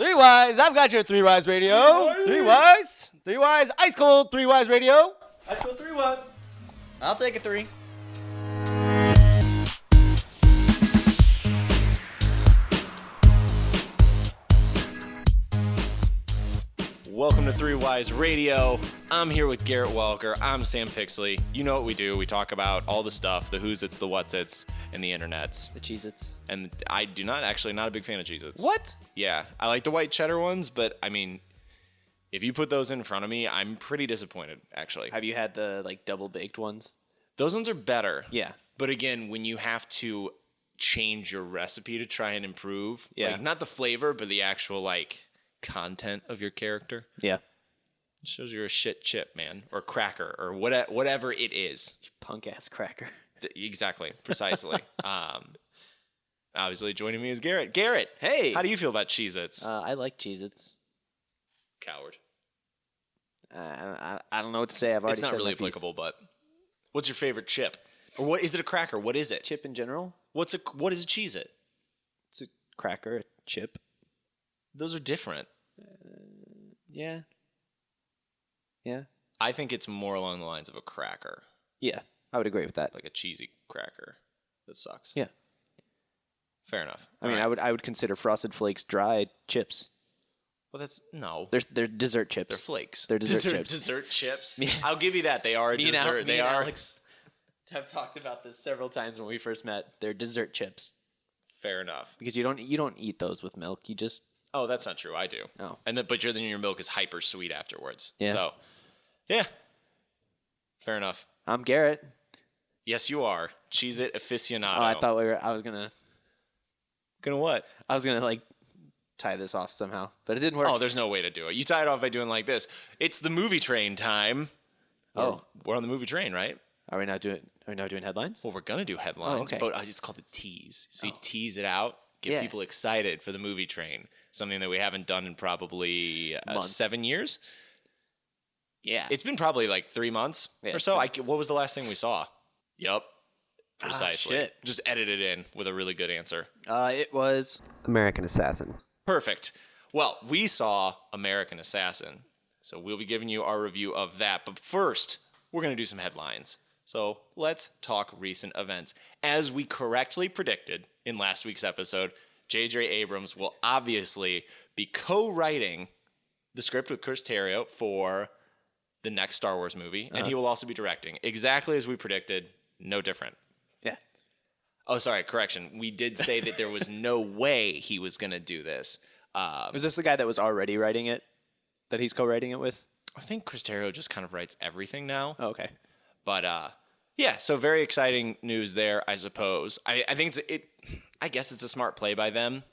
Three Wise, I've got your Three Wise radio. Three Wise, ice cold Three Wise radio. Ice cold 3 Wise. I'll take a 3. Welcome to Three Wise Radio. I'm here with Garrett Welker. I'm Sam Pixley. You know what we do. We talk about all the stuff, the who's its, the what's its, and the internets. The Cheez-Its. And I do not a big fan of Cheez-Its. What? Yeah, I like the white cheddar ones, but I mean, if you put those in front of me, I'm pretty disappointed, actually. Have you had the double baked ones? Those ones are better. Yeah. But again, when you have to change your recipe to try and improve, Yeah. like not the flavor, but the actual content of your character. Yeah. It shows you're a shit chip, man, or cracker, or whatever it is. You punk ass cracker. Exactly, precisely. Obviously, joining me is Garrett. Garrett, Hey. how do you feel about Cheez-Its? I like Cheez-Its. Coward. I don't know what to say. I've already It's not said really my piece. applicable, but what's your favorite chip? Or what is it? A cracker? What is it? Chip in general? What is a Cheez-It? It's a cracker, a chip. Those are different. Yeah. Yeah. I think it's more along the lines of a cracker, Yeah. I would agree with that. like a cheesy cracker. That sucks. Yeah. Fair enough. I mean, I would consider Frosted Flakes dry chips. Well, that's no. They're dessert chips. They're flakes. They're dessert chips. Dessert chips. Yeah. I'll give you that. They are a dessert. Me and Alex have talked about this several times when we first met. They're dessert chips Fair enough. because you don't eat those with milk. You just Oh, that's not true. I do. Oh. But then your milk is hyper sweet afterwards. Yeah. So, yeah. Fair enough. I'm Garrett. Yes, you are. Cheez-It aficionado. Oh, I thought I was gonna what? tie this off somehow, but it didn't work. Oh, there's no way to do it. You tie it off by doing like this. It's the movie train time. Oh. We're on the movie train, right? Are we now doing headlines? Well, we're gonna do headlines, okay. but I just called it tease. So you tease it out, get Yeah. people excited for the movie train. Something that we haven't done in probably Months. 7 years. Yeah. It's been probably like 3 months Yeah, or so. What was the last thing we saw? Yup. Ah, Precisely. shit. Just edit it in with a really good answer. It was American Assassin. Perfect. Well, we saw American Assassin, so we'll be giving you our review of that. But first, we're going to do some headlines. So let's talk recent events. As we correctly predicted in last week's episode, J.J. Abrams will obviously be co-writing the script with Chris Terrio for the next Star Wars movie, and he will also be directing. Exactly as we predicted, no different. Yeah. Oh, sorry, correction. We did say that there was no way he was going to do this. Was this the guy that was already writing it? That he's co-writing it with? I think Chris Terrio just kind of writes everything now. Oh, okay. But yeah, so very exciting news there, I suppose. I think I guess it's a smart play by them.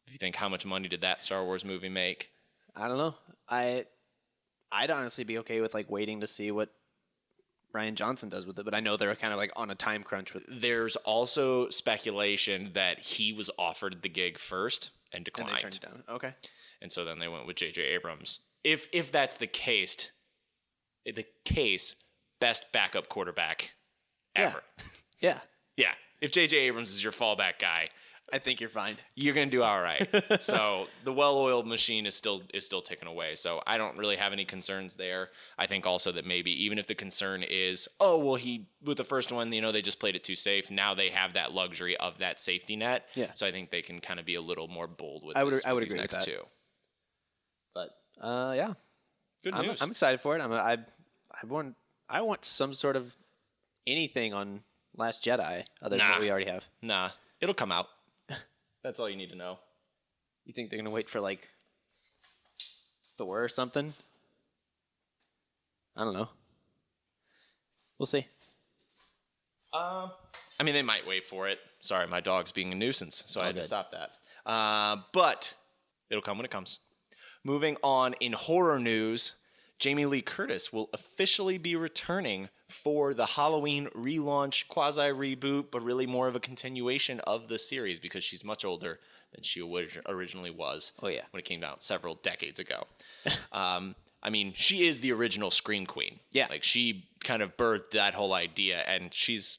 If you think how much money did that Star Wars movie make? I don't know. I'd honestly be okay with waiting to see what Rian Johnson does with it, but I know they're kind of on a time crunch with it. There's also speculation that he was offered the gig first and declined. And they turned it down. Okay. And so then they went with J.J. Abrams. If that's the case, best backup quarterback ever. Yeah. Yeah. If J.J. Abrams is your fallback guy, I think you're fine. you're gonna do all right. So the well-oiled machine is still ticking away. So I don't really have any concerns there. I think also that maybe even if the concern is, with the first one, they just played it too safe. Now they have that luxury of that safety net. Yeah. So I think they can kind of be a little more bold with I would these agree with next that. two. But yeah, Good news. I'm excited for it. I want some sort of anything on Last Jedi other than what we already have. Nah, it'll come out. That's all you need to know. You think they're gonna wait for Thor or something? I don't know. We'll see. I mean, they might wait for it. Sorry, my dog's being a nuisance, so I had to stop that. But it'll come when it comes. Moving on in horror news, Jamie Lee Curtis will officially be returning for the Halloween relaunch, quasi-reboot, but really more of a continuation of the series because she's much older than she originally was. Oh, yeah. When it came out several decades ago. I mean, she is the original Scream Queen. Yeah. She kind of birthed that whole idea, and she's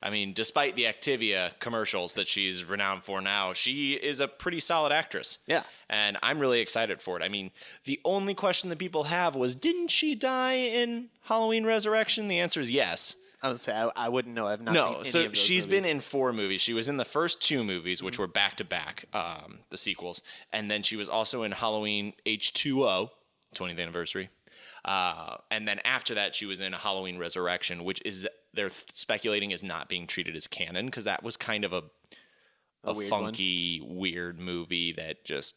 I mean, despite the Activia commercials that she's renowned for now, she is a pretty solid actress. Yeah. And I'm really excited for it. I mean, the only question that people have was, didn't she die in Halloween Resurrection? The answer is yes. I would say I wouldn't know. I've not seen any so of those she's movies. been in 4 movies. She was in the first 2 movies, which were back-to-back, the sequels. And then she was also in Halloween H2O, 20th anniversary. And then after that, she was in a Halloween Resurrection, which is they're speculating is not being treated as canon because that was kind of a weird funky, weird movie that just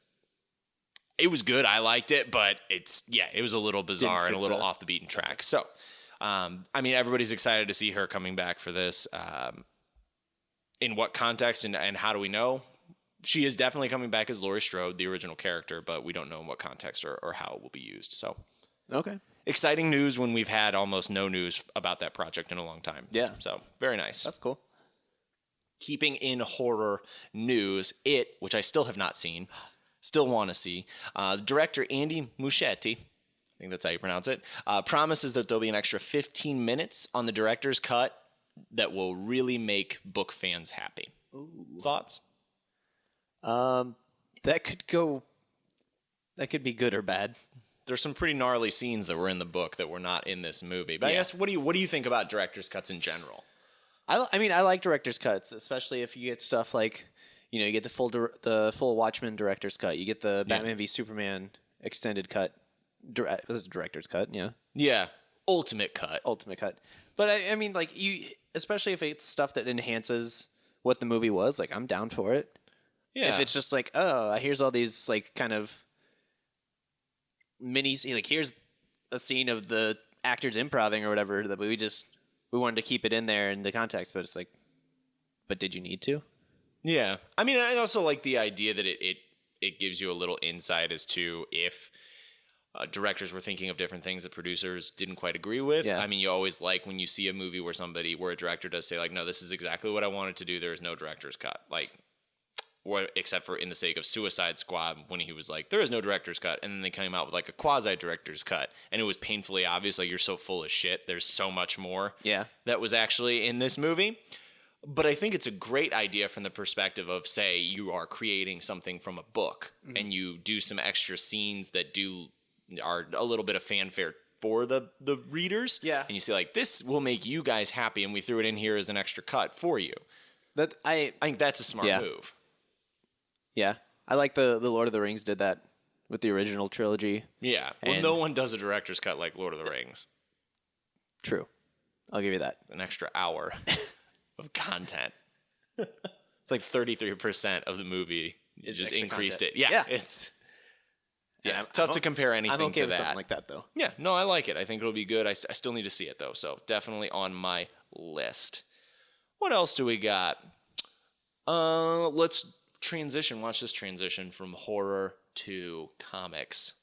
it was good. I liked it, but it was a little bizarre and a little off the beaten track. So, I mean, everybody's excited to see her coming back for this. In what context and how do we know? She is definitely coming back as Laurie Strode, the original character, but we don't know in what context or how it will be used. So, Okay. exciting news when we've had almost no news about that project in a long time. Yeah. So, very nice. That's cool. Keeping in horror news, which I still have not seen, still want to see, director Andy Muschietti, I think that's how you pronounce it, promises that there'll be an extra 15 minutes on the director's cut that will really make book fans happy. Ooh. Thoughts? That could be good or bad. There's some pretty gnarly scenes that were in the book that were not in this movie. But I guess, what do you think about director's cuts in general? I mean, I like director's cuts, especially if you get stuff like, you get the full Watchmen director's cut. You get the Batman v Superman extended cut. It was a director's cut, yeah. Yeah, ultimate cut. But I mean, like especially if it's stuff that enhances what the movie was, like I'm down for it. Yeah. If it's just like, oh, here's all these like kind of mini, like here's a scene of the actors improvising or whatever that we wanted to keep it in there in the context, but it's like, but did you need to? Yeah. I mean, I also like the idea that it gives you a little insight as to if directors were thinking of different things that producers didn't quite agree with. Yeah. I mean, you always like when you see a movie where a director does say like, no, this is exactly what I wanted to do. There is no director's cut. Like, except for in the sake of Suicide Squad, when he was like, there is no director's cut. And then they came out with like a quasi-director's cut. And it was painfully obvious, like, you're so full of shit. There's so much more that was actually in this movie. But I think it's a great idea from the perspective of, say, you are creating something from a book and you do some extra scenes that are a little bit of fanfare for the readers. Yeah. And you say, like, this will make you guys happy, and we threw it in here as an extra cut for you. I think that's a smart move. Yeah. I like the Lord of the Rings did that with the original trilogy. Yeah. Well, no one does a director's cut like Lord of the Rings. True. I'll give you that. An extra hour of content. It's like 33% of the movie. It just increased content. it. Yeah. It's tough to compare anything I'm okay to with that. something like that, though. Yeah. No, I like it. I think it'll be good. I still need to see it, though. So definitely on my list. What else do we got? Let's watch this transition from horror to comics.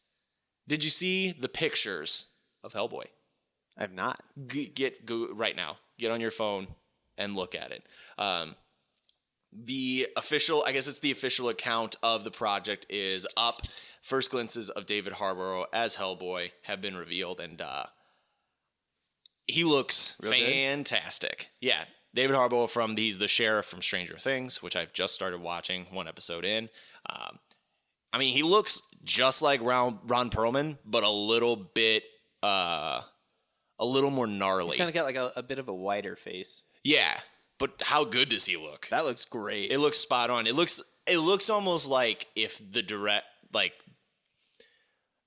Did you see the pictures of Hellboy? I have not. Go right now. Get on your phone and look at it. The official account of the project is up. First glimpses of David Harbour as Hellboy have been revealed, and he looks fantastic. Good? Yeah. David Harbour he's the sheriff from Stranger Things, which I've just started watching, one episode in. I mean, he looks just like Ron Perlman, but a little more gnarly. He's kind of got like a bit of a wider face. Yeah, but how good does he look? That looks great. It looks spot on. It looks almost like if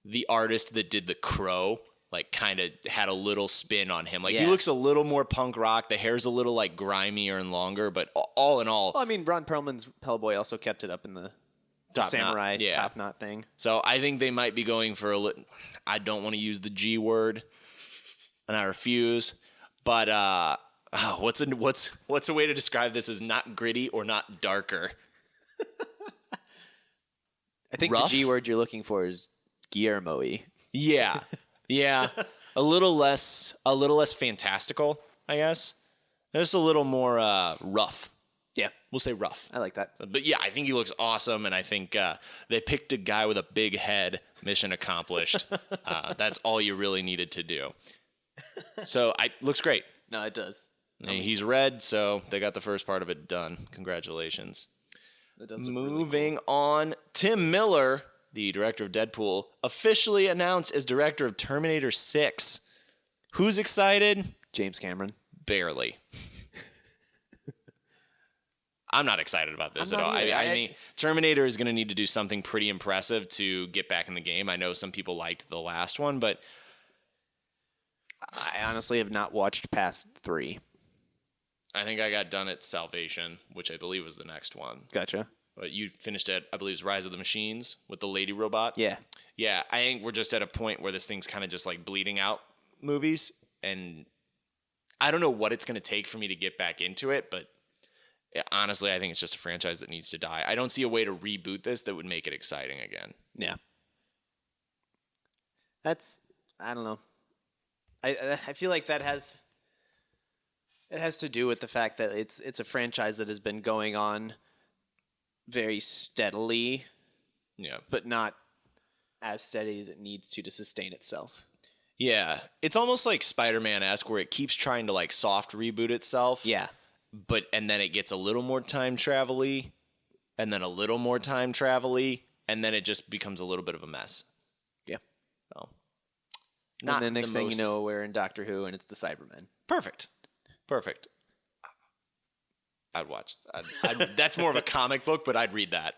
the artist that did The Crow like kind of had a little spin on him. Like he looks a little more punk rock. The hair's a little like grimier and longer, but all in all. Well, I mean, Ron Perlman's Hellboy also kept it up in the samurai top knot thing. So I think they might be going for I don't want to use the G word, and I refuse. But what's a way to describe this as not gritty or not darker? I think the G word you're looking for is Guillermo-y. Yeah. Yeah, a little less fantastical, I guess. Just a little more rough. Yeah, we'll say rough. I like that. But yeah, I think he looks awesome, and I think they picked a guy with a big head. Mission accomplished. That's all you really needed to do. So looks great. No, it does. He's red, so they got the first part of it done. Congratulations. That does look Moving on, Tim Miller, the director of Deadpool, officially announced as director of Terminator 6. Who's excited? James Cameron. Barely. I'm not excited about this at all. I mean, Terminator is going to need to do something pretty impressive to get back in the game. I know some people liked the last one, but I honestly have not watched past 3. I think I got done at Salvation, which I believe was the next one. Gotcha. But you finished at, I believe it was Rise of the Machines with the lady robot. Yeah. Yeah, I think we're just at a point where this thing's kind of just like bleeding out movies, and I don't know what it's going to take for me to get back into it, but honestly, I think it's just a franchise that needs to die. I don't see a way to reboot this that would make it exciting again. Yeah. I don't know. I feel like it has to do with the fact that it's a franchise that has been going on very steadily, Yeah. but not as steady as it needs to sustain itself. Yeah. It's almost like Spider-Man-esque where it keeps trying to like soft reboot itself. Yeah. And then it gets a little more time travel-y, and then a little more time travel-y, and then it just becomes a little bit of a mess. Yeah. So, And then next thing you know, we're in Doctor Who, and it's the Cybermen. Perfect. I'd watch. That's more of a comic book, but I'd read that.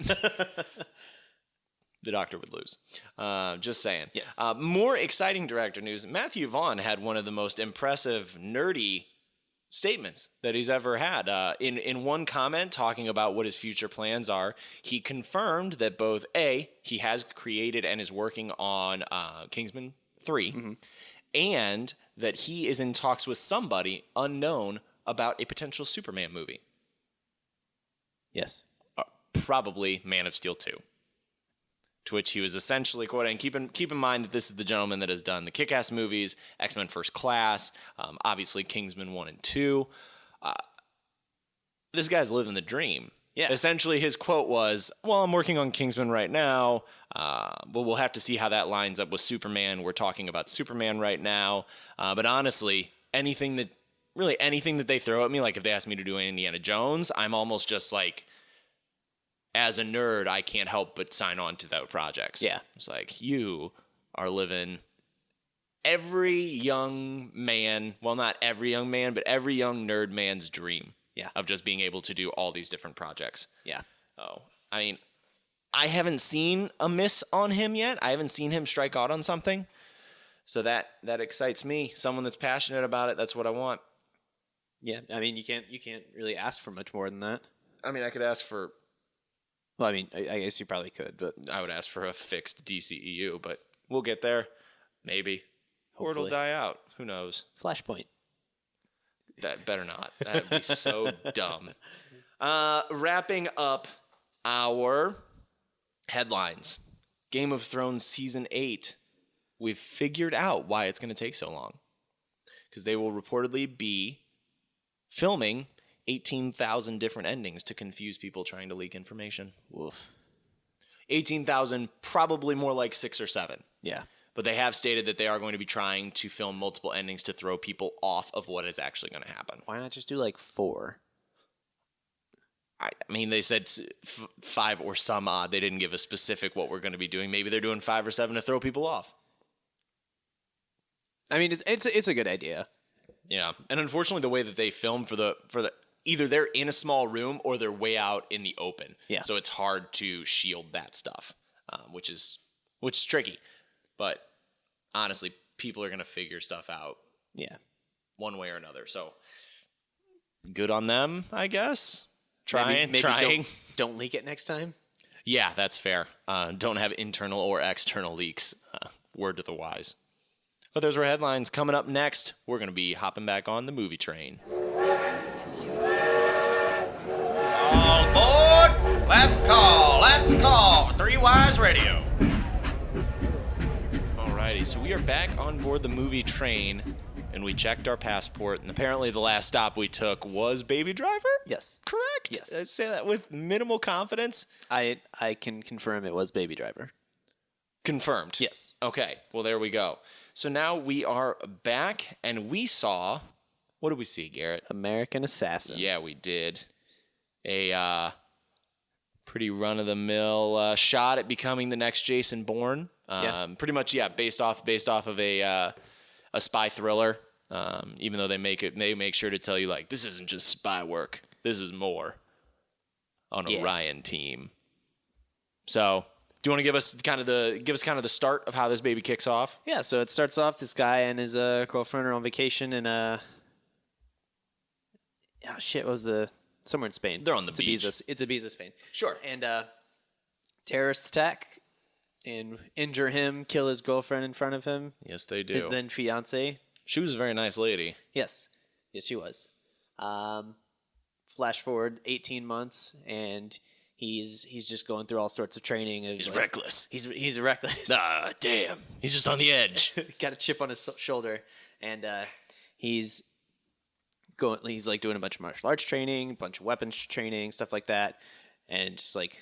The Doctor would lose. Just saying. Yes. More exciting director news. Matthew Vaughn had one of the most impressive nerdy statements that he's ever had. In one comment talking about what his future plans are, he confirmed that both he has created and is working on Kingsman 3, and that he is in talks with somebody unknown about a potential Superman movie. Yes. Probably Man of Steel 2. To which he was essentially quoting, keep in mind that this is the gentleman that has done the Kick-Ass movies, X-Men First Class, obviously Kingsman 1 and 2. This guy's living the dream. Yeah. Essentially, his quote was, well, I'm working on Kingsman right now, but we'll have to see how that lines up with Superman. We're talking about Superman right now. But honestly, anything that they throw at me, like if they ask me to do Indiana Jones, I'm almost just like, as a nerd, I can't help but sign on to those projects. Yeah. It's like, you are living every young man, well, not every young man, but every young nerd man's dream. Yeah. Of just being able to do all these different projects. Yeah. Oh, I mean, I haven't seen a miss on him yet. I haven't seen him strike out on something. So that excites me. Someone that's passionate about it, that's what I want. Yeah. I mean, you can't really ask for much more than that. I mean, I could ask for... Well, I mean, I guess you probably could, but I would ask for a fixed DCEU, but we'll get there. Maybe. Or it'll Hopefully. die out. Who knows? Flashpoint. That better not. That would be so dumb. Wrapping up our headlines. Game of Thrones Season 8. We've figured out why it's going to take so long. Because they will reportedly be filming 18,000 different endings to confuse people trying to leak information. Woof. 18,000, probably more like 6 or 7. Yeah. But they have stated that they are going to be trying to film multiple endings to throw people off of what is actually going to happen. Why not just do like 4? I mean, they said 5 or some odd. They didn't give a specific what we're going to be doing. Maybe they're doing 5 or 7 to throw people off. I mean, it's a good idea. Yeah, and unfortunately, the way that they film for the either they're in a small room or they're way out in the open. Yeah. So it's hard to shield that stuff, which is tricky. But honestly, people are going to figure stuff out. Yeah. One way or another. So good on them, I guess. Trying. Don't leak it next time. Yeah, that's fair. Don't have internal or external leaks. Word to the wise. But those were headlines. Coming up next, we're going to be hopping back on the movie train. All aboard! Let's call for Three Wise Radio. Alrighty, so we are back on board the movie train, and we checked our passport, and apparently the last stop we took was Baby Driver? Yes. Correct? Yes. I say that with minimal confidence. I can confirm it was Baby Driver. Confirmed. Yes. Okay, well, there we go. So now we are back, and we saw What did we see, Garrett? American Assassin. Yeah, we did. A pretty run-of-the-mill shot at becoming the next Jason Bourne. Pretty much, based off of a spy thriller. Even though they make sure to tell you like this isn't just spy work. This is more on a Ryan team. So, do you want to give us kind of the start of how this baby kicks off? Yeah, so it starts off this guy and his girlfriend are on vacation in somewhere in Spain. They're on the beach. It's Ibiza, Spain. Sure. And terrorists attack and injure him, kill his girlfriend in front of him. Yes, they do. His then fiance. She was a very nice lady. Yes, she was. Flash forward 18 months, and he's just going through all sorts of training. He's reckless. He's reckless. Ah, damn. He's just on the edge. Got a chip on his shoulder, and he's like doing a bunch of martial arts training, a bunch of weapons training, stuff like that, and just like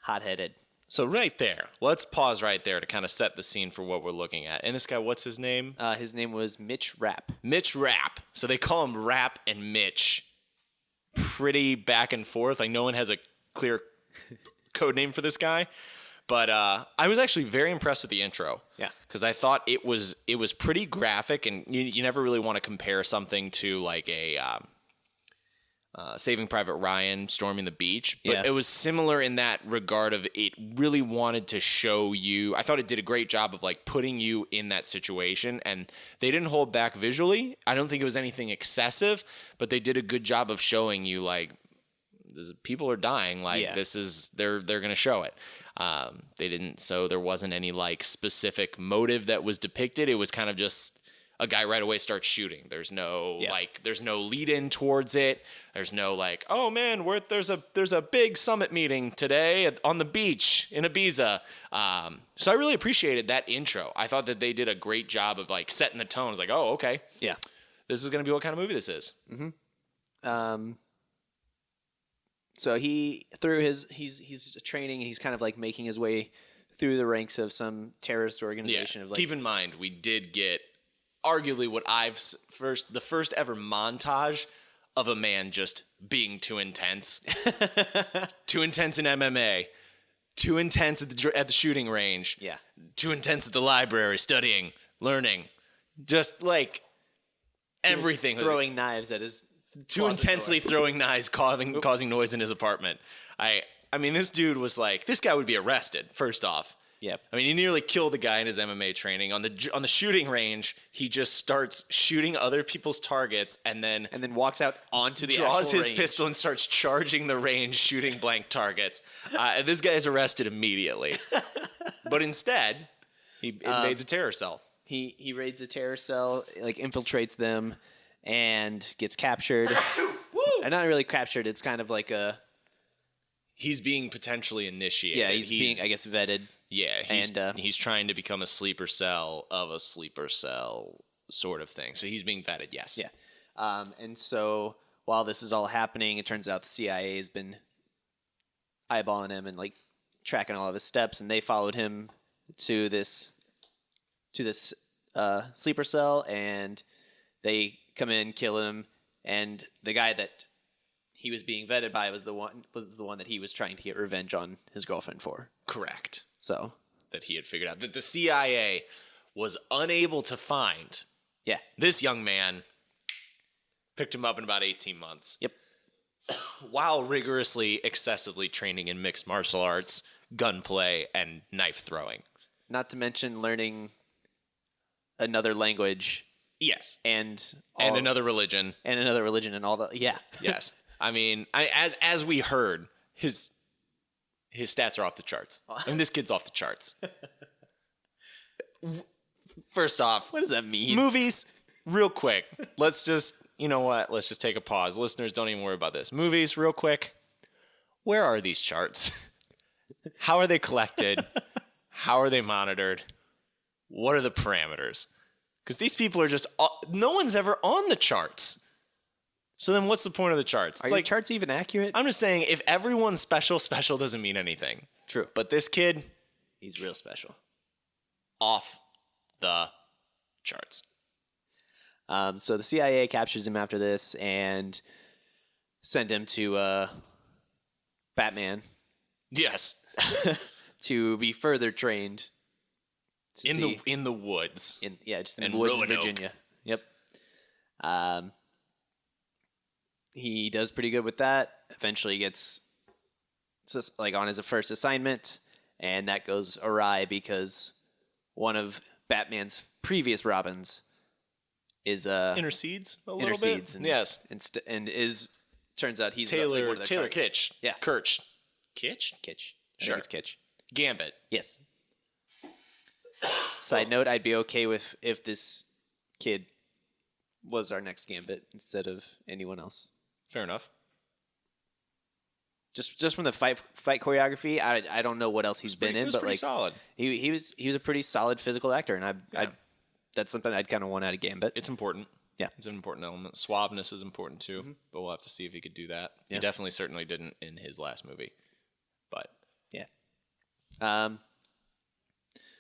hot-headed. So right there, let's pause right there to kind of set the scene for what we're looking at. And this guy, what's his name? His name was Mitch Rapp. Mitch Rapp. So they call him Rapp and Mitch. Pretty back and forth. Like no one has a clear code name for this guy. But I was actually very impressed with the intro. Yeah. Because I thought it was pretty graphic, and you never really want to compare something to like a Saving Private Ryan, Storming the Beach. But it was similar in that regard of it really wanted to show you. I thought it did a great job of like putting you in that situation, and they didn't hold back visually. I don't think it was anything excessive, but they did a good job of showing you like people are dying. Like this is they're going to show it. They didn't, so there wasn't any like specific motive that was depicted. It was kind of just a guy right away starts shooting. There's no there's no lead in towards it. There's no like, oh man, there's a big summit meeting today on the beach in Ibiza. So I really appreciated that intro. I thought that they did a great job of like setting the tone. I was like, oh, okay. Yeah. This is going to be what kind of movie this is. Mm-hmm. So he's training, and he's kind of like making his way through the ranks of some terrorist organization. Of like, keep in mind, we did get arguably what the first ever montage of a man just being too intense. Too intense in MMA. Too intense at the shooting range. Yeah. Too intense at the library, studying, learning. Just like everything. Throwing knives at his too intensely throwing knives, causing noise in his apartment. I mean, this dude was like, this guy would be arrested, first off. Yep. I mean, he nearly killed the guy in his MMA training. On the shooting range, he just starts shooting other people's targets and then walks out onto the draws his range. pistol and starts charging the range, shooting blank targets. This guy is arrested immediately. But instead, he invades a terror cell. He raids a terror cell, like infiltrates them, and gets captured. And not really captured. It's kind of like a. He's being potentially initiated. Yeah, he's being, I guess, vetted. Yeah, he's trying to become a sleeper cell of a sleeper cell sort of thing. So he's being vetted, yes. Yeah. And so while this is all happening, it turns out the CIA has been eyeballing him and like tracking all of his steps, and they followed him to this sleeper cell, and they come in, kill him, and the guy that he was being vetted by was the one that he was trying to get revenge on his girlfriend for. Correct. So that he had figured out that the CIA was unable to find. Yeah. This young man picked him up in about 18 months. Yep. While rigorously, excessively training in mixed martial arts, gunplay, and knife throwing. Not to mention learning another language. Yes. And another religion. And another religion and all the Yes. I mean, as we heard, his stats are off the charts. I mean, this kid's off the charts. First off, what does that mean? Movies, real quick. Let's just, you know what? Let's just take a pause. Listeners, don't even worry about this. Movies, real quick. Where are these charts? How are they collected? How are they monitored? What are the parameters? Because these people are just, no one's ever on the charts. So then what's the point of the charts? Are your charts even accurate? I'm just saying, if everyone's special doesn't mean anything. True. But this kid, he's real special. Off the charts. So the CIA captures him after this and send him to Batman Yes. to be further trained In the woods. just in And the woods in Roanoke. Virginia. Yep. He does pretty good with that. Eventually gets on his first assignment, and that goes awry because one of Batman's previous Robins is Intercedes a little intercedes bit. and, Yes. and turns out he's Taylor one of their Taylor targets. Kitsch. Yeah. Kirch. Kitsch? Kitsch. I Sure. think it's Kitsch. Gambit. Yes. Side note: I'd be okay with if this kid was our next Gambit instead of anyone else. Fair enough. Just from the fight choreography, I don't know what else he's been It in, was but pretty like solid. he was a pretty solid physical actor, and that's something I'd kind of want out of Gambit. It's important. Yeah. It's an important element. Suaveness is important too, but we'll have to see if he could do that. Yeah. He definitely certainly didn't in his last movie. But Yeah.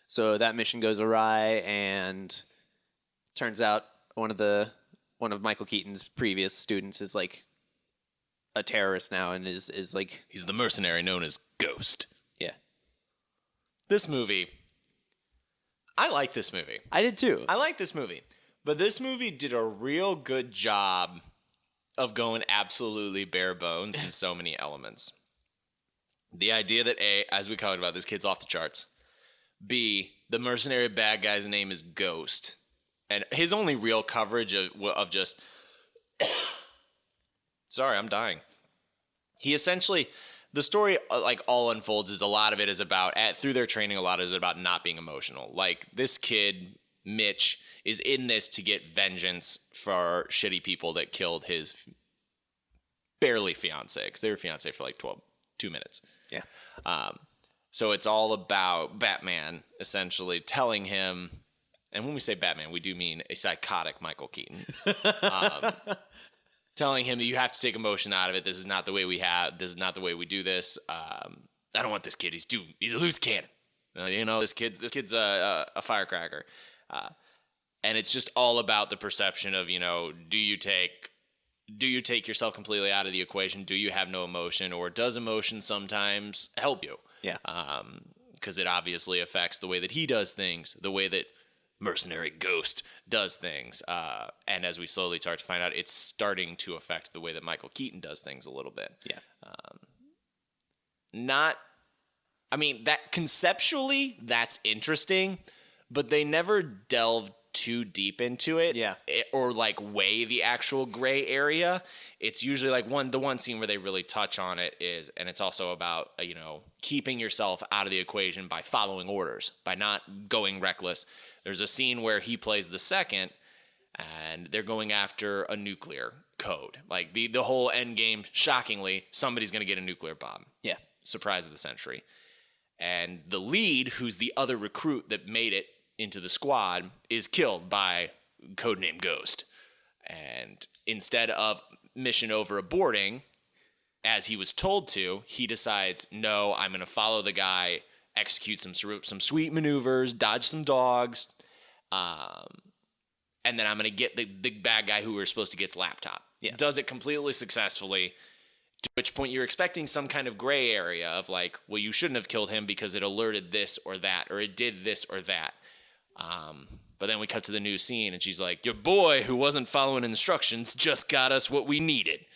So that mission goes awry, and turns out one of Michael Keaton's previous students is like a terrorist now, and is like he's the mercenary known as Ghost. yeah. This movie, I like this movie. I did too. I like this movie. But this movie did a real good job of going absolutely bare bones in so many elements. The idea that A, as we talked about, this kid's off the charts. B, the mercenary bad guy's name is Ghost. And his only real coverage of just... Sorry, I'm dying. He essentially... The story, like, all unfolds is a lot of it is about... through their training, a lot of it is about not being emotional. Like, this kid, Mitch, is in this to get vengeance for shitty people that killed his barely fiance. Because they were fiance for, like, 2 minutes. Yeah. So it's all about Batman essentially telling him, and when we say Batman, we do mean a psychotic Michael Keaton, telling him that you have to take emotion out of it. This is not the way this is not the way we do this. I don't want this kid. He's a loose cannon. This kid's a firecracker. And it's just all about the perception of, do you take yourself completely out of the equation? Do you have no emotion, or does emotion sometimes help you? Yeah. Because it obviously affects the way that he does things, the way that mercenary Ghost does things. And as we slowly start to find out, it's starting to affect the way that Michael Keaton does things a little bit. Yeah. That conceptually, that's interesting, but they never delved too deep into it, Yeah. or like weigh the actual gray area. It's usually like the one scene where they really touch on it is, and it's also about keeping yourself out of the equation by following orders, by not going reckless. There's a scene where he plays the second, and they're going after a nuclear code. Like the whole end game, shockingly, somebody's going to get a nuclear bomb. Yeah. Surprise of the century. And the lead, who's the other recruit that made it into the squad, is killed by codename Ghost. And instead of mission over aborting, as he was told to, he decides, no, I'm going to follow the guy, execute some sweet maneuvers, dodge some dogs, and then I'm going to get the big bad guy who we're supposed to get's laptop. Yeah. Does it completely successfully, to which point you're expecting some kind of gray area of like, well, you shouldn't have killed him because it alerted this or that, or it did this or that. But then we cut to the new scene, and she's like, your boy who wasn't following instructions just got us what we needed.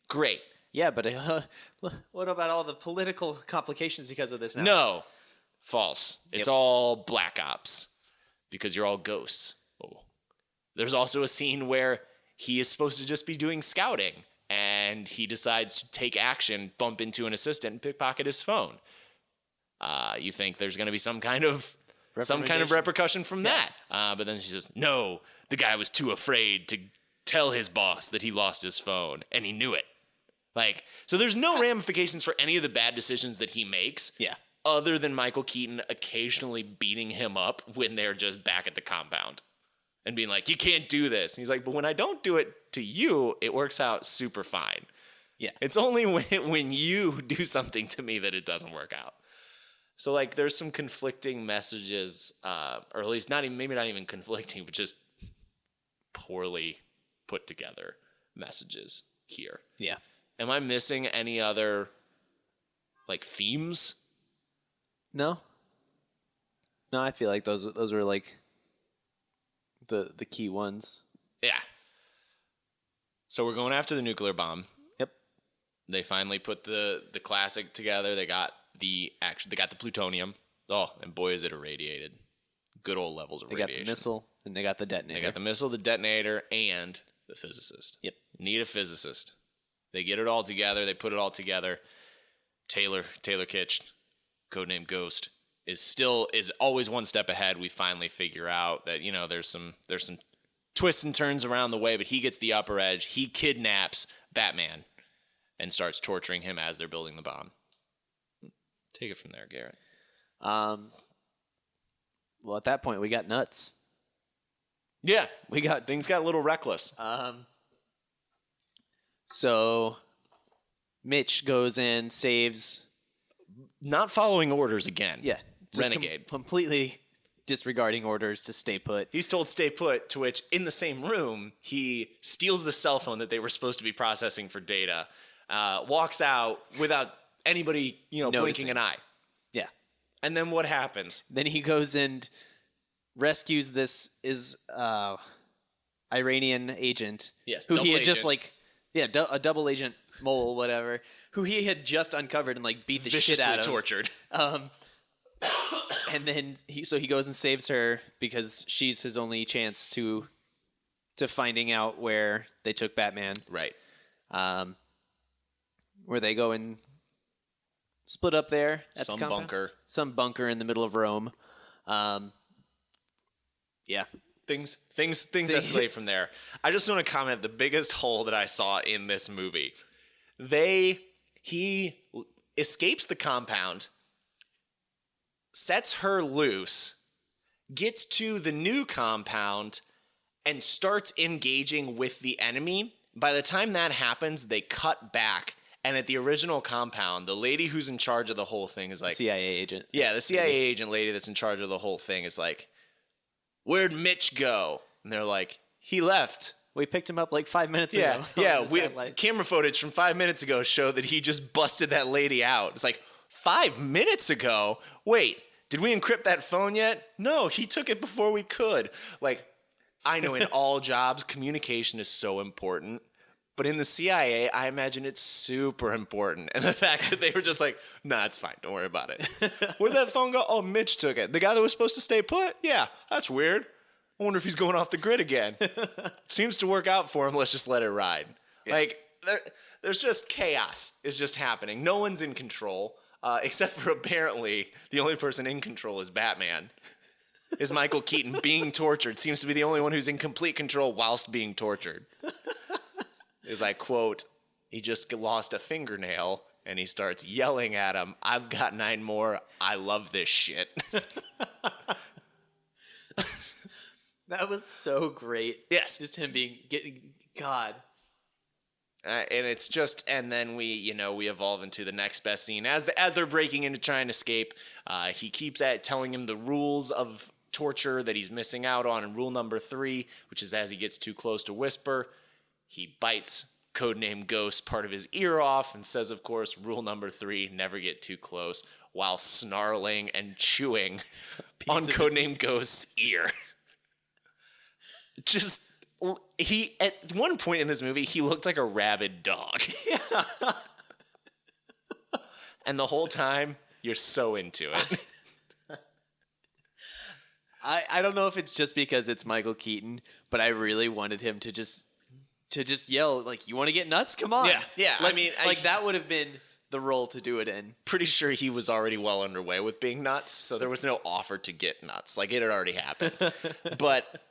Great. Yeah, but what about all the political complications because of this now? No. False. It's Yep. all black ops because you're all ghosts. Oh. There's also a scene where he is supposed to just be doing scouting, and he decides to take action, bump into an assistant, and pickpocket his phone. You think there's going to be some kind of repercussion from that. But then she says, no, the guy was too afraid to tell his boss that he lost his phone, and he knew it. Like, so there's no ramifications for any of the bad decisions that he makes. Yeah. Other than Michael Keaton occasionally beating him up when they're just back at the compound and being like, you can't do this. And he's like, but when I don't do it to you, it works out super fine. Yeah. It's only when you do something to me that it doesn't work out. So like there's some conflicting messages, or at least maybe not even conflicting, but just poorly put together messages here. Yeah. Am I missing any other like themes? No. No, I feel like those were like the key ones. Yeah. So we're going after the nuclear bomb. Yep. They finally put the classic together. They got the plutonium. Oh, and boy is it irradiated. Good old levels of They radiation. got the missile and they got the detonator. They got the missile, the detonator, and the physicist. Yep. Need a physicist. They get it all together. They put it all together. Taylor Kitsch, codename Ghost, is always one step ahead. We finally figure out that, you know, there's some twists and turns around the way, but he gets the upper edge. He kidnaps Batman and starts torturing him as they're building the bomb. Take it from there, Garrett. Well, at that point, we got nuts. Yeah, things got a little reckless. So Mitch goes and saves. Not following orders again. Yeah, just Renegade. completely disregarding orders to stay put. He's told stay put, to which in the same room, he steals the cell phone that they were supposed to be processing for data, walks out without anybody, blinking an eye. Yeah. And then what happens? Then he goes and rescues this Iranian agent. Yes, who he double had just agent. a double agent mole, whatever, who he had just uncovered and beat the shit out of. tortured. And then he goes and saves her because she's his only chance to finding out where they took Batman. Right. Where they go and split up there at Some the compound. bunker. Some bunker in the middle of Rome. Yeah. Things escalate from there. I just want to comment the biggest hole that I saw in this movie. He escapes the compound, sets her loose, gets to the new compound, and starts engaging with the enemy. By the time that happens, they cut back. And at the original compound, the lady who's in charge of the whole thing is like... CIA agent. Yeah, the CIA agent lady that's in charge of the whole thing is like, where'd Mitch go? And they're like, he left. We picked him up 5 minutes ago. Yeah. Camera footage from 5 minutes ago showed that he just busted that lady out. It's like, 5 minutes ago? Wait, did we encrypt that phone yet? No, he took it before we could. I know in all jobs, communication is so important. But in the CIA, I imagine it's super important. And the fact that they were just like, nah, it's fine. Don't worry about it. Where'd that phone go? Oh, Mitch took it. The guy that was supposed to stay put? Yeah, that's weird. I wonder if he's going off the grid again. Seems to work out for him. Let's just let it ride. Yeah. There's just chaos is just happening. No one's in control, except for apparently the only person in control is Batman. Is Michael Keaton being tortured. Seems to be the only one who's in complete control whilst being tortured. Is I quote, he just lost a fingernail and he starts yelling at him, I've got 9 more. I love this shit. That was so great. Yes. Just him getting God. And it's just, and then we evolve into the next best scene. As they're breaking in to try and escape, he keeps telling him the rules of torture that he's missing out on. And rule number 3, which is as he gets too close to whisper, he bites codename Ghost part of his ear off and says, of course, rule number 3, never get too close, while snarling and chewing on codename Ghost's ear. Just, at one point in this movie, he looked like a rabid dog. Yeah. And the whole time, you're so into it. I don't know if it's just because it's Michael Keaton, but I really wanted him to just yell, you want to get nuts? Come on. Yeah. That would have been the role to do it in. Pretty sure he was already well underway with being nuts, so there was no offer to get nuts. It had already happened. But,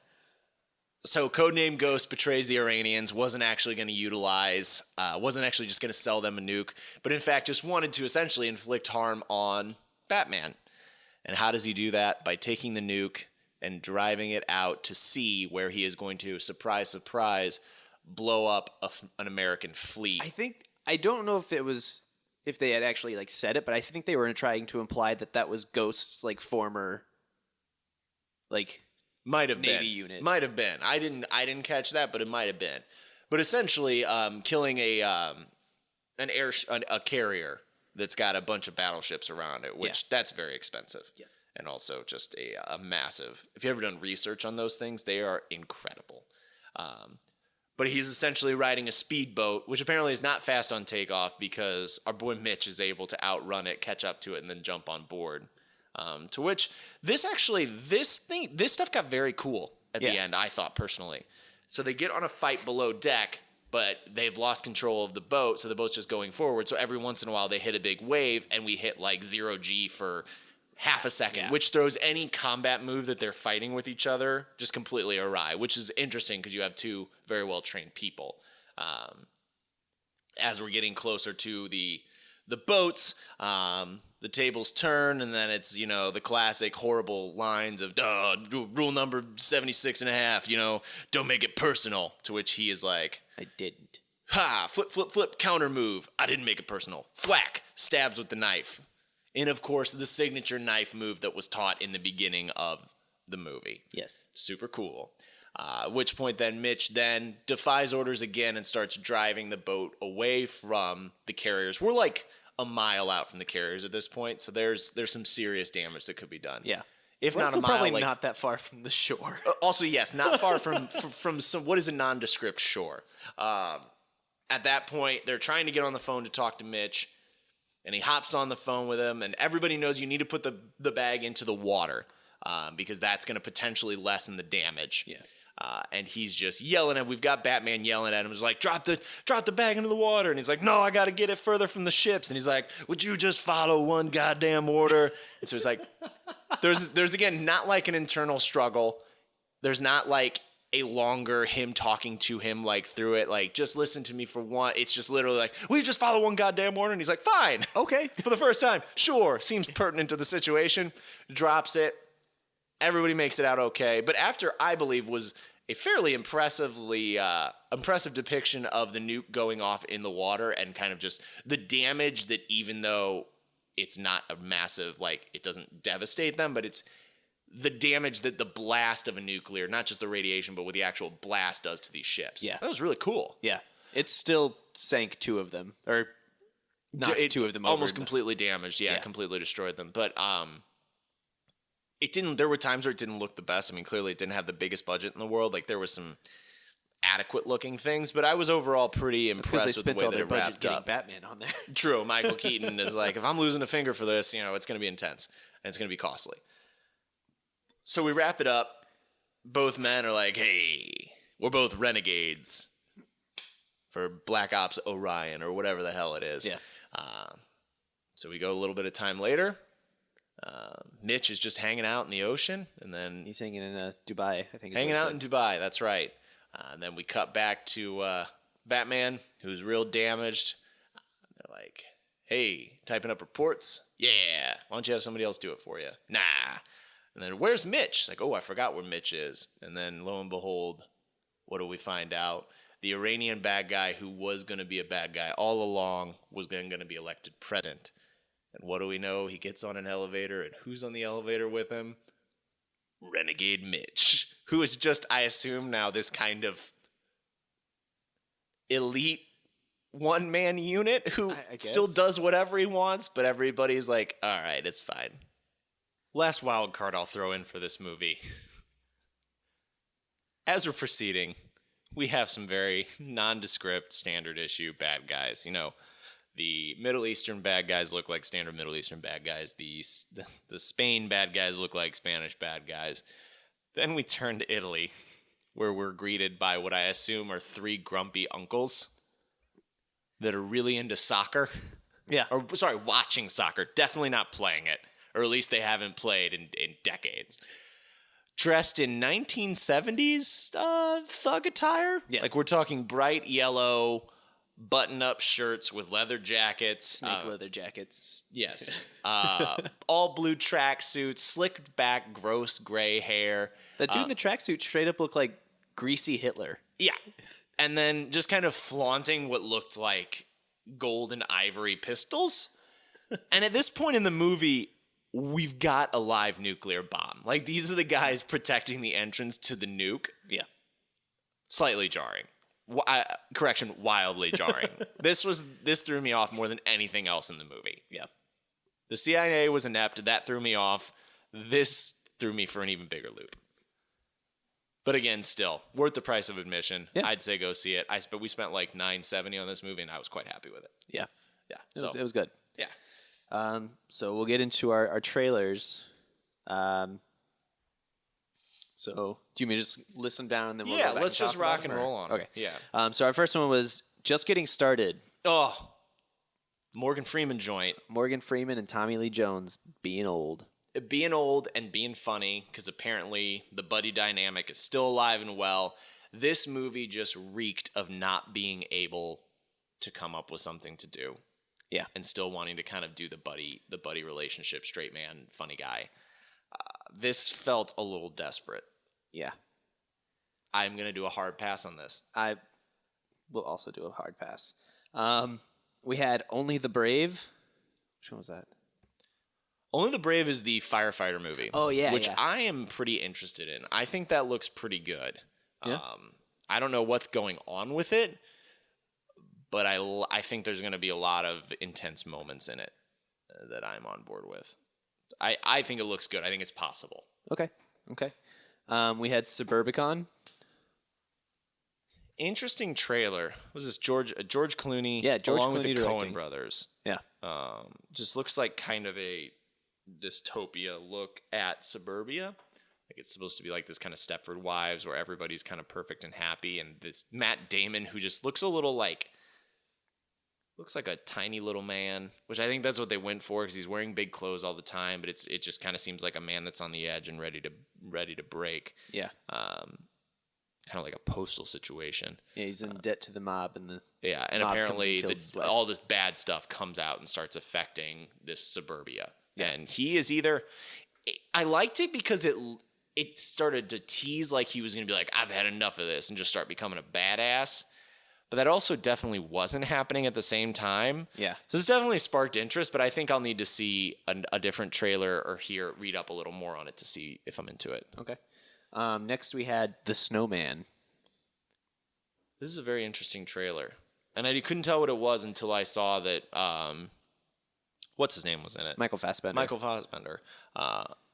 so codename Ghost betrays the Iranians, wasn't actually going to utilize, wasn't actually just going to sell them a nuke, but in fact just wanted to essentially inflict harm on Batman. And how does he do that? By taking the nuke and driving it out to sea, where he is going to, surprise, surprise, blow up an American fleet. I don't know if they had actually said it, but I think they were trying to imply that was Ghost's former Might have Navy been. unit. Might have been. I didn't catch that, but it might have been. But essentially, killing a carrier that's got a bunch of battleships around it, which that's very expensive. Yes. And also just a massive. If you've ever done research on those things, they are incredible. But he's essentially riding a speedboat, which apparently is not fast on takeoff because our boy Mitch is able to outrun it, catch up to it, and then jump on board. To which this stuff got very cool at the end, I thought personally. So they get on a fight below deck, but they've lost control of the boat, so the boat's just going forward. So every once in a while they hit a big wave, and we hit like 0G for half a second, which throws any combat move that they're fighting with each other just completely awry, which is interesting because you have two very well-trained people. As we're getting closer to the boats, the tables turn, and then it's, the classic horrible lines of, rule number 76 and a half, don't make it personal, to which he is like, I didn't. ha, flip, flip, flip, counter move, I didn't make it personal, thwack, stabs with the knife. And, of course, the signature knife move that was taught in the beginning of the movie. Yes. Super cool. At which point then Mitch then defies orders again and starts driving the boat away from the carriers. We're like a mile out from the carriers at this point, so there's some serious damage that could be done. Yeah. If We're not a also mile, probably not that far from the shore. Also, yes, not far from some what is a nondescript shore. At that point, they're trying to get on the phone to talk to Mitch. And he hops on the phone with him, and everybody knows you need to put the bag into the water because that's going to potentially lessen the damage. Yeah. And he's just yelling at. We've got Batman yelling at him. He's like, drop the bag into the water. And he's like, no, I got to get it further from the ships. And he's like, would you just follow one goddamn order? And so it's like, there's again not like an internal struggle. There's not like a longer him talking to him like through it, like just listen to me for one. It's just literally like, we just follow one goddamn order, and he's like, fine, okay, for the first time, sure, seems pertinent to the situation. Drops it. Everybody makes it out okay. But after I believe was a fairly impressive depiction of the nuke going off in the water and kind of just the damage that even though it's not a massive, like it doesn't devastate them, but it's the damage that the blast of a nuclear, not just the radiation, but what the actual blast does to these ships. Yeah. That was really cool. Yeah. It still sank two of them. Or knocked two of them over. Almost completely damaged. Yeah, completely destroyed them. But there were times where it didn't look the best. I mean, clearly it didn't have the biggest budget in the world. Like there was some adequate looking things, but I was overall pretty impressed with the way that it wrapped up. Batman on there. True. Michael Keaton is like, if I'm losing a finger for this, it's going to be intense and it's going to be costly. So we wrap it up. Both men are like, hey, we're both renegades for Black Ops Orion or whatever the hell it is. Yeah. So we go a little bit of time later. Mitch is just hanging out in the ocean, and then He's hanging in Dubai, I think. hanging out in Dubai. That's right. And then we cut back to Batman, who's real damaged. They're like, hey, typing up reports? Yeah. Why don't you have somebody else do it for you? Nah. And then, where's Mitch? It's like, oh, I forgot where Mitch is. And then, lo and behold, what do we find out? The Iranian bad guy who was going to be a bad guy all along was then going to be elected president. And what do we know? He gets on an elevator, and who's on the elevator with him? Renegade Mitch, who is just, I assume now, this kind of elite one-man unit who I guess. still does whatever he wants, but everybody's like, all right, it's fine. Last wild card I'll throw in for this movie. As we're proceeding, we have some very nondescript, standard issue bad guys. The Middle Eastern bad guys look like standard Middle Eastern bad guys. The Spain bad guys look like Spanish bad guys. Then we turn to Italy, where we're greeted by what I assume are three grumpy uncles that are really into soccer. Yeah. Or, sorry, watching soccer. Definitely not playing it. Or at least they haven't played in decades. Dressed in 1970s thug attire. Yeah. Like we're talking bright yellow button-up shirts with leather jackets. Snake leather jackets. Yes. All blue tracksuits, slicked back, gross gray hair. That dude in the tracksuit straight up looked like greasy Hitler. Yeah. And then just kind of flaunting what looked like gold and ivory pistols. And at this point in the movie, we've got a live nuclear bomb. Like, these are the guys protecting the entrance to the nuke. Yeah. Slightly jarring. Correction, wildly jarring. This threw me off more than anything else in the movie. Yeah. The CIA was inept. That threw me off. This threw me for an even bigger loop. But again, still worth the price of admission. Yeah. I'd say go see it. But we spent like $9.70 on this movie, and I was quite happy with it. Yeah. Yeah, It was good. Yeah. So we'll get into our trailers. So do you mean just list them down and then we'll go back let's and just talk about rock them, and or- roll on 'em. Okay. Yeah. So our first one was Just Getting Started. Oh, Morgan Freeman joint. Morgan Freeman and Tommy Lee Jones being old. Being old and being funny, because apparently the buddy dynamic is still alive and well. This movie just reeked of not being able to come up with something to do. Yeah. And still wanting to kind of do the buddy relationship, straight man, funny guy. This felt a little desperate. Yeah. I'm going to do a hard pass on this. I will also do a hard pass. We had Only the Brave. Which one was that? Only the Brave is the firefighter movie. Oh, yeah, which yeah. I am pretty interested in. I think that looks pretty good. Yeah. I don't know what's going on with it, but I think there's going to be a lot of intense moments in it that I'm on board with. I think it looks good. I think it's possible. Okay. We had Suburbicon. Interesting trailer. Was this George Clooney? Yeah, George along with Clooney the Coen directing. brothers. Yeah. Just looks like kind of a dystopia look at suburbia. Like it's supposed to be like this kind of Stepford Wives where everybody's kind of perfect and happy, and this Matt Damon who just looks a little like a tiny little man, which I think that's what they went for because he's wearing big clothes all the time, but it just kind of seems like a man that's on the edge and ready to break. Yeah. Kind of like a Postal situation. Yeah, he's in debt to the mob, and the Yeah, and mob comes apparently kills his wife. all this bad stuff comes out and starts affecting this suburbia. Yeah. And he is either I liked it because it started to tease like he was going to be like, I've had enough of this, and just start becoming a badass. But that also definitely wasn't happening at the same time. Yeah. So this definitely sparked interest, but I think I'll need to see a different trailer or read up a little more on it to see if I'm into it. Okay. Next we had The Snowman. This is a very interesting trailer. And I couldn't tell what it was until I saw that, what's his name was in it? Michael Fassbender. Michael Fassbender.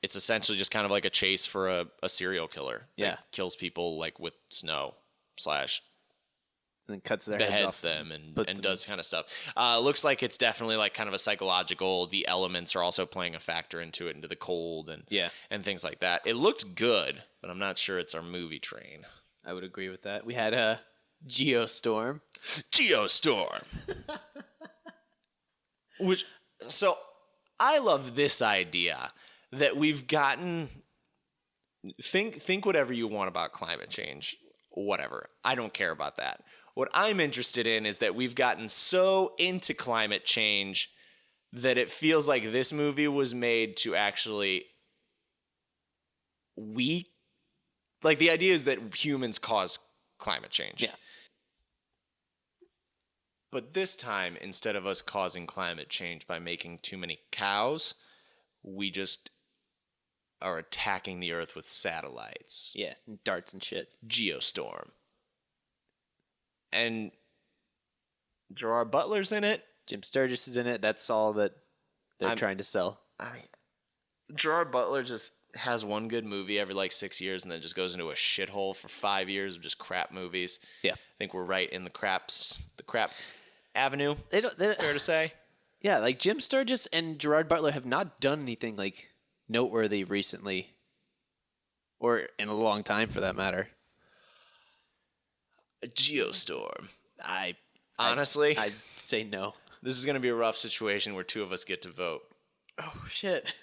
It's essentially just kind of like a chase for a serial killer. Yeah. That kills people like with snow / And then cuts their heads beheads off. them and puts them- does kind of stuff. Looks like it's definitely like kind of a psychological. The elements are also playing a factor into it, into the cold and things like that. It looked good, but I'm not sure it's our movie train. I would agree with that. We had Geostorm. Geostorm. So I love this idea that we've gotten. Think whatever you want about climate change, whatever. I don't care about that. What I'm interested in is that we've gotten so into climate change that it feels like this movie was made to actually like the idea is that humans cause climate change. Yeah. But this time, instead of us causing climate change by making too many cows, we just are attacking the Earth with satellites. Yeah, and darts and shit. Geostorm. And Gerard Butler's in it. Jim Sturgis is in it. That's all that they're trying to sell. I mean, Gerard Butler just has one good movie every like 6 years and then just goes into a shithole for 5 years of just crap movies. Yeah. I think we're right in the crap avenue. They don't. Fair to say. Yeah, like Jim Sturgis and Gerard Butler have not done anything like noteworthy recently, or in a long time for that matter. A Geostorm. I Honestly, I'd say no. this is going to be a rough situation where two of us get to vote. Oh shit.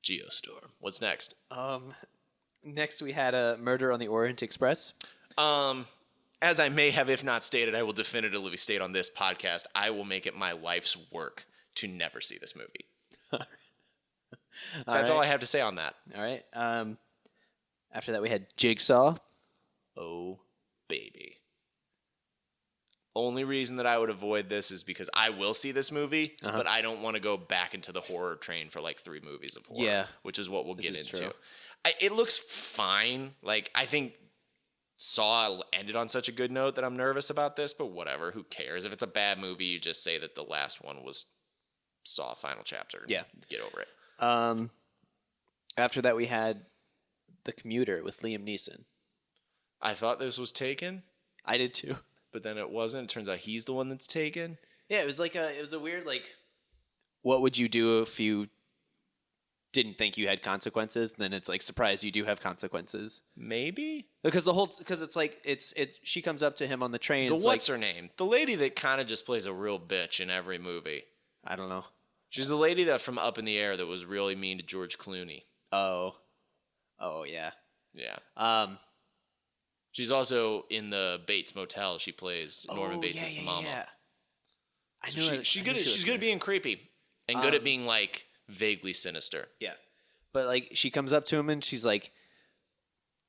Geostorm. What's next? Next we had a Murder on the Orient Express. As I may have, if not stated, I will definitively state on this podcast, I will make it my life's work to never see this movie. That's all I have to say on that. All right. After that we had Jigsaw. Oh, baby. only reason that I would avoid this is because I will see this movie, but I don't want to go back into the horror train for like 3 movies of horror. Yeah. Which is what we'll get is into. true. It looks fine. Like, I think Saw ended on such a good note that I'm nervous about this, but whatever. Who cares? If it's a bad movie, you just say that the last one was Saw Final Chapter. Yeah. Get over it. After that, we had The Commuter with Liam Neeson. I thought this was Taken, I did too. but then it wasn't. It turns out he's the one that's taken. Yeah, it was a weird, like, what would you do if you didn't think you had consequences? Then it's like, surprise, you do have consequences. Maybe? Because it's like, she comes up to him on the train. What's her name? The lady that kind of just plays a real bitch in every movie. I don't know. She's the lady that from Up in the Air that was really mean to George Clooney. Oh, yeah. Yeah. She's also in the Bates Motel. She plays Norman Bates' mama. Yeah. She's good at being creepy and good at being like vaguely sinister. Yeah. But like, she comes up to him and she's like,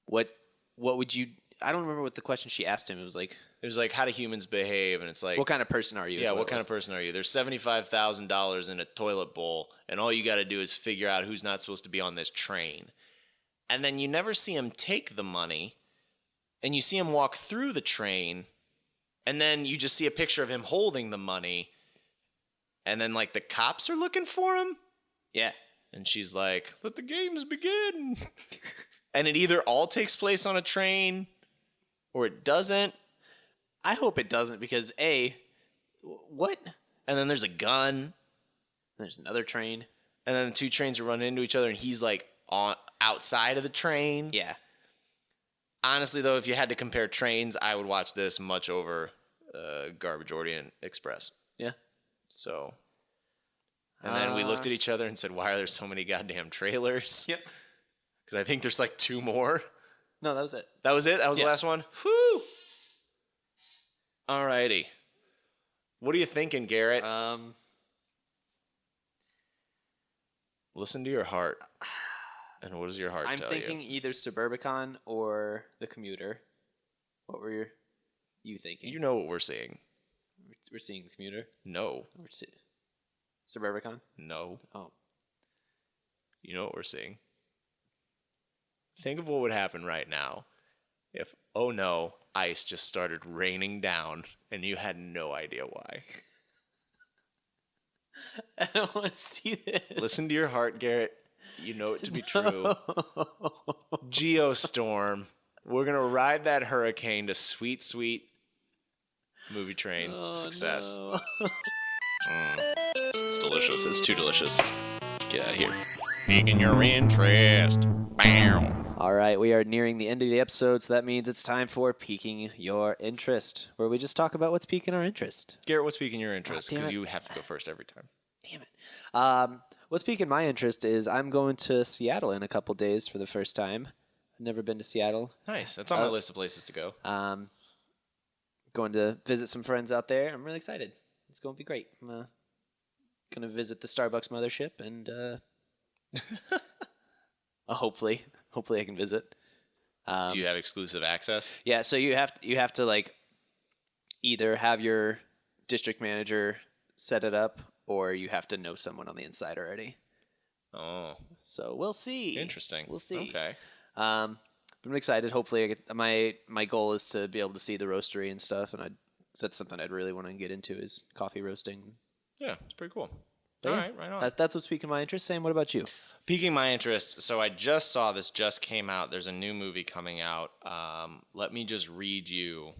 what would you, I don't remember what the question she asked him. It was like, how do humans behave? And it's like, what kind of person are you? Yeah, what kind of person are you? There's $75,000 in a toilet bowl, and all you got to do is figure out who's not supposed to be on this train. And then you never see him take the money, and you see him walk through the train, and then you just see a picture of him holding the money, and then like the cops are looking for him. Yeah. And she's like, let the games begin. And it either all takes place on a train or it doesn't. I hope it doesn't, because what? And then there's a gun. There's another train. And then the 2 trains are running into each other, and he's like outside of the train. Yeah. Honestly, though, if you had to compare trains, I would watch this much over Garbage Orient Express. Yeah. So, and then we looked at each other and said, why are there so many goddamn trailers? Yep. Because I think there's like 2 more. No, that was it. That was it? That was the last one? Whew. Alrighty. What are you thinking, Garrett? Listen to your heart. And what does your heart I'm tell thinking you? either Suburbicon or The Commuter. What were you thinking? You know what we're seeing. We're seeing The Commuter. No. We're Suburbicon. No. Oh. You know what we're seeing. Think of what would happen right now if, oh no, ice just started raining down and you had no idea why. I don't want to see this. Listen to your heart, Garrett. You know it to be true. Geostorm. We're going to ride that hurricane to sweet, sweet movie train success. No. It's delicious. It's too delicious. Get out of here. Piquing your interest. Bam. All right, we are nearing the end of the episode, so that means it's time for Piquing Your Interest, where we just talk about what's piquing our interest. Garrett, what's piquing your interest? damn Because it. you have to go first every time. Damn it. What's piquing my interest is I'm going to Seattle in a couple days for the first time. I've never been to Seattle. Nice. That's on my list of places to go. Going to visit some friends out there. I'm really excited. It's going to be great. I'm going to visit the Starbucks mothership and hopefully I can visit. Do you have exclusive access? Yeah, so you have to like either have your district manager set it up or you have to know someone on the inside already. Oh, So we'll see. interesting. We'll see. Okay. But I'm excited. Hopefully, I get, my goal is to be able to see the roastery and stuff, and that's something I'd really want to get into is coffee roasting. Yeah, it's pretty cool. But All yeah, right, right on. That's what's piquing my interest. Sam, what about you? Piquing my interest. So I just saw this just came out. There's a new movie coming out. Let me just read you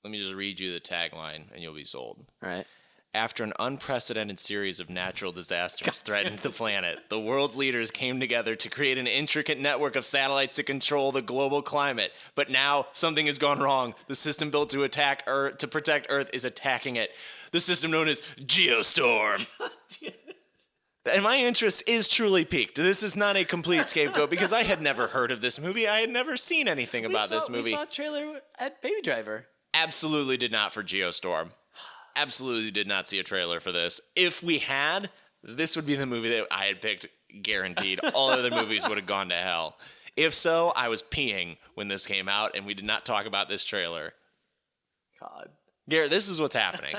the tagline, and you'll be sold. All right. After an unprecedented series of natural disasters threatened the planet, the world's leaders came together to create an intricate network of satellites to control the global climate. But now something has gone wrong. The system built to protect Earth is attacking it. The system known as Geostorm. And my interest is truly piqued. This is not a complete scapegoat because I had never heard of this movie. I had never seen anything about this movie. We saw a trailer at Baby Driver. Absolutely did not for Geostorm. Absolutely did not see a trailer for this. If we had, this would be the movie that I had picked, guaranteed. All other movies would have gone to hell. If so, I was peeing when this came out, and we did not talk about this trailer. God. Garrett, this is what's happening.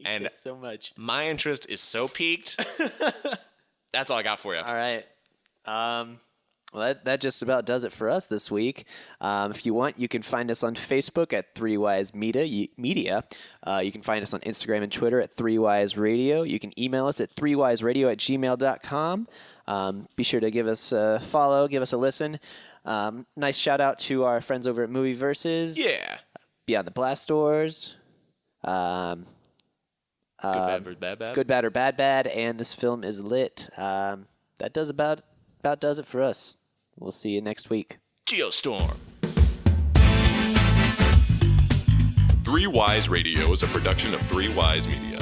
And so much. My interest is so piqued. That's all I got for you. All right. Well, that just about does it for us this week. If you want, you can find us on Facebook at 3Wise Media. You can find us on Instagram and Twitter at 3Wise Radio. You can email us at 3wiseradio@gmail.com. Be sure to give us a follow, give us a listen. Nice shout out to our friends over at Movie Versus. Yeah. Beyond the Blast Doors. Good, bad, bad. Good, Bad, or Bad, and This Film is Lit. That does about does it for us. We'll see you next week. Geostorm. 3Wise Radio is a production of 3Wise Media.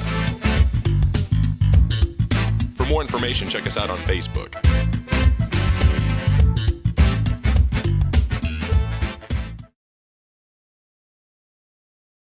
For more information, check us out on Facebook.